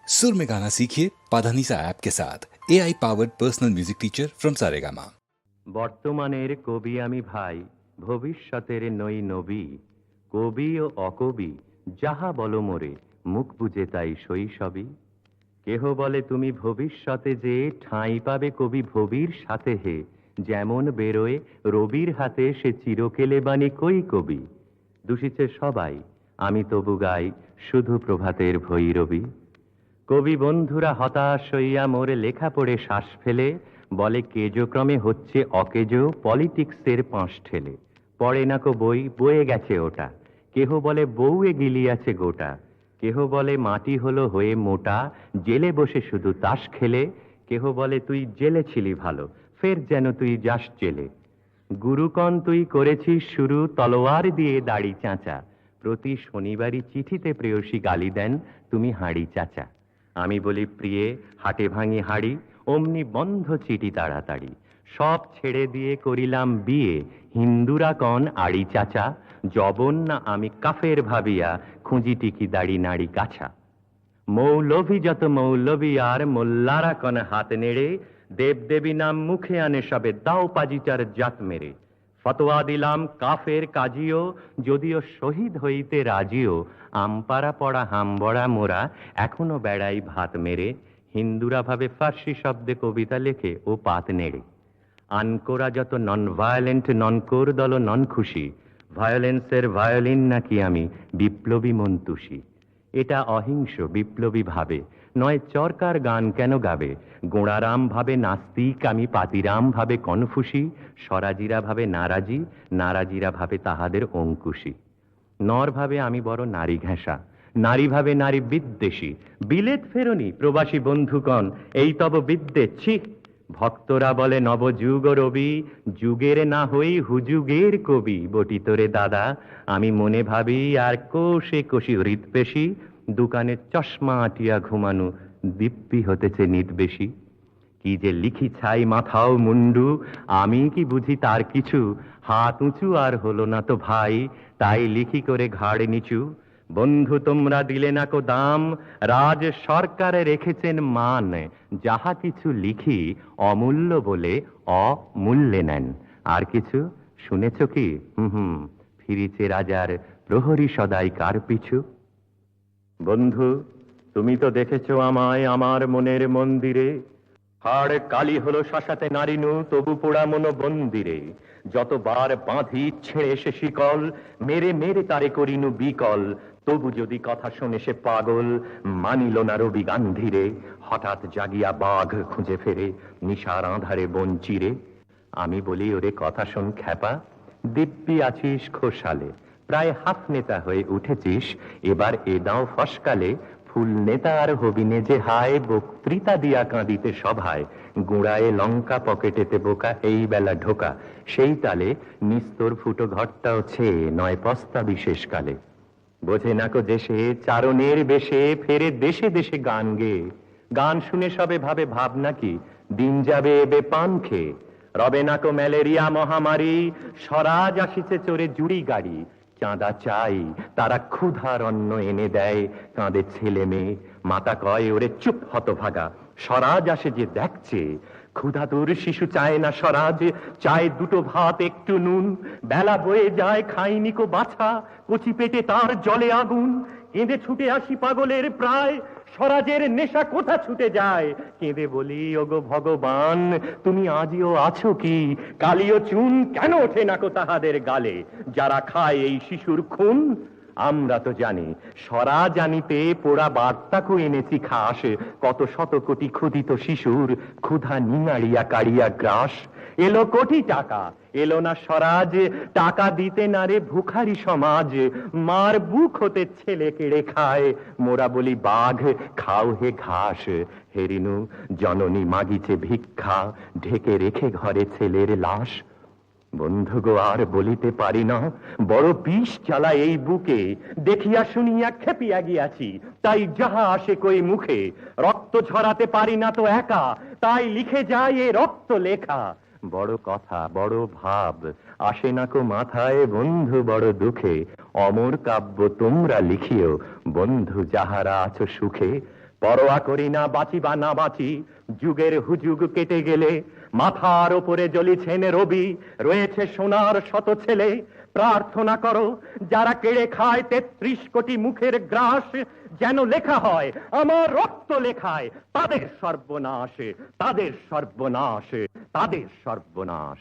सुर में गाना सीखिए पाधानीसा ऐप के साथ AI powered personal music teacher from Saregama. বর্তমানের কবি আমি ভাই, ভবিষ্যতের নই নবী। কবি ও অকবি যাহা বলো মোরে, মুখ বুঝে তাই শৈশবই। কেহ বলে তুমি ভবিষ্যতে যে ঠাঁই পাবে কবি ভবির সাথে হে, যেমন বেরোয় রবির হাতে সে চিরকেলে বাণী কই কবি। দূষিছে সবাই, আমি তবু গাই শুধু প্রভাতের ভৈরবী। কবি বন্ধুরা হতাশ হইয়া মোরে লেখা পড়ে শ্বাস ফেলে, বলে কেজক্রমে হচ্ছে অকেজো পলিটিক্সের পাঁশ ঠেলে। পড়ে না কো বই, বয়ে গেছে ওটা। কেহ বলে বউয়ে গিলিয়াছে গোটা। কেহ বলে মাটি হলো হয়ে মোটা, জেলে বসে শুধু তাস খেলে। কেহ বলে তুই জেলে ছিলি ভালো, ফের যেন তুই যাস জেলে। গুরুকণ তুই করেছিস শুরু তলোয়ার দিয়ে দাড়ি চাঁচা। প্রতি শনিবারই চিঠিতে প্রেয়সী গালি দেন, তুমি হাঁড়ি চাচা। আমি বলি প্রিয়ে হাটে ভাঙি হাড়ি, অমনি বন্ধ চিঠি তাড়াতাড়ি। সব ছেড়ে দিয়ে করিলাম বিয়ে, হিন্দুরা কন আড়ি চাচা। জবন না আমি কাফের ভাবিয়া, খুঁজি টিকি দাড়ি নাড়ি কাছা। মৌলভী যত মৌলভী আর মোল্লারা কন হাত নেড়ে, দেবদেবী নাম মুখে আনে সবে দাও পাজিটার জাত মেরে। ফতোয়া দিলাম কাফের কাজিও, যদিও শহীদ হইতে রাজিও। আমপাড়া পড়া হামবড়া মোরা, এখনো বেড়াই ভাত মেরে। হিন্দুরা ভাবে ফার্সি শব্দে কবিতা লেখে ও পাত নেড়ে। আনকোরা যত নন ভায়োলেন্ট, ননকোর দল নন খুশি। ভায়োলেন্সের ভায়োলিন নাকি আমি, বিপ্লবী মন্তুষী। এটা অহিংস বিপ্লবী ভাবে, নয় চরকার গান কেন গাবে। গোড়ারাম ভাবে নাস্তিক আমি, পাতিরাম ভাবে কনফুসি। স্বরাজিরা ভাবে নারাজি, নারাজিরা ভাবে তাহাদের অঙ্কুশী। নর ভাবে আমি বড় নারী ঘেঁষা, নারী ভাবে নারী বিদ্বেষী। বিলেত ফেরনি প্রবাসী বন্ধুগণ, এই তব বিদ্বেষী। ভক্তরা বলে নবযুগ রবি, যুগের না হই হুজুগের কবি। বটিতরে দাদা আমি মনে ভাবি, আর কোষে কোষি হৃৎপেশি। দোকানের চশমা আটিয়া ঘুমানো, দিব্যি হতেছে নিত বেশি। কি যে লিখি ছাই মাথাও মুন্ডু, আমি কি বুঝি তার কিছু। হাত উঁচু আর হলো না তো ভাই, তাই লিখি করে ঘাড় নিচু। বন্ধু তোমরা দিলে না কো দাম, রাজ সরকারে রেখেছেন মান। যাহা কিছু লিখি অমূল্য বলে অমূল্যে নেন। আর কিছু শুনেছ কি? ফিরিছে রাজার প্রহরী সদাই কার পিছু। বন্ধু তুমি তো দেখেছ আমায় আমার মনের মন্দিরে। হাড় কালি হলো শ্মশাতে নারিনু, তবু পোড়া মন বন্দিরে। যতবার বাঁধি ছেড়ে সে শিকল, মেরে মেরে তারে করিনু বিকল। তবু যদি কথা শোনে সে পাগল, মানিল না রবি গান্ধীরে। হঠাৎ জাগিয়া বাঘ খুঁজে ফেরে, নিশার আঁধারে বন চিরে। আমি বলি ওরে কথা শোন খ্যাপা, দিব্যি আছিস খোসালে। প্রায় হাফ নেতা হয়ে উঠেছিস, এবার এ দাও ফসকালে। ফুল নেতা আর হবিনে যে হায়, বক্তৃতা দিয়া কাঁদিতে সভায়। গুড়ায়ে লঙ্কা পকেটেতে বোকা, এই বেলা ঢোকা। সেই তালে নিস্তর ফুটো ঘরটাও ছেয়ে, নয় পস্তা বিশেষ কালে। বোঝে নাকো দেশে চারণের বেশে, ফেরে দেশে দেশে গান গেয়ে। গান শুনে সবে ভাবে ভাব নাকি, দিন যাবে এবে পান খেয়ে। রবে নাকো ম্যালেরিয়া মহামারী, স্বরাজ আসিছে চড়ে জুড়ি গাড়ি। চাঁদা চাই তারা ক্ষুধার অন্ন এনে দেয়, কাঁদে ছেলে মেয়ে। মাতা কয় ওরে চুপ হতভাগা, স্বরাজ আসে যে দেখছে। ক্ষুধাতুর শিশু চায় না স্বরাজ, চায় দুটো ভাত একটু নুন। বেলা বয়ে যায় খাইনি কো বাছা, কচি পেটে তার জলে আগুন। কেঁদে ছুটে আসি পাগলের প্রায়, স্বরাজের নেশা কোথা ছুটে যায়। কেঁদে বলি ওগো ভগবান, তুমি আজিও আছো কি? কালিও চুন কেন ওঠে নাকো তাহাদের গালে, যারা খায় এই শিশুর খুন। আমরা তো জানি স্বরাজ আনিতে পোড়া বার্তাকু এনেছি খাস। কত শত কোটি ক্ষুধিত শিশুর ক্ষুধা নিঙাড়িয়া কাড়িয়া গ্রাস। এলো কোটি টাকা, এলো না স্বরাজ, টাকা দিতে না রে ভুখারি সমাজ। মার বুক হতে ছেলে কেড়ে খায়, মোরা বলি বাঘ খাও হে ঘাস। হেরিনু জননী মাগিছে ভিক্ষা, ঢেকে রেখে ঘরে ছেলের লাশ। বন্ধু গো আর বলিতে পারি না, বড় বিষ জ্বালা এই বুকে। দেখিয়া শুনিয়া খেপিয়া গিয়াছি, তাই যাহা আসে কই মুখে। রক্ত ঝরাতে পারি না তো একা, তাই লিখে যায় এ রক্ত লেখা। বড় কথা বড় ভাব আসে না কো মাথায়, বন্ধু বড় দুঃখে। অমর কাব্য তোমরা লিখিও, বন্ধু যাহারা আছো সুখে। পরোয়া করি না বাঁচি বা না বাঁচি, যুগের হুজুগ কেটে গেলে মাথার ওপরে জ্বলিছেন রবি, রয়েছে সোনার শত ছেলে। প্রার্থনা করো যারা কেড়ে খায় ৩৩ কোটি মুখের গ্রাস, যেন লেখা হয় আমার রক্ত লেখায় তাদের সর্বনাশ, তাদের সর্বনাশ, তাদের সর্বনাশ।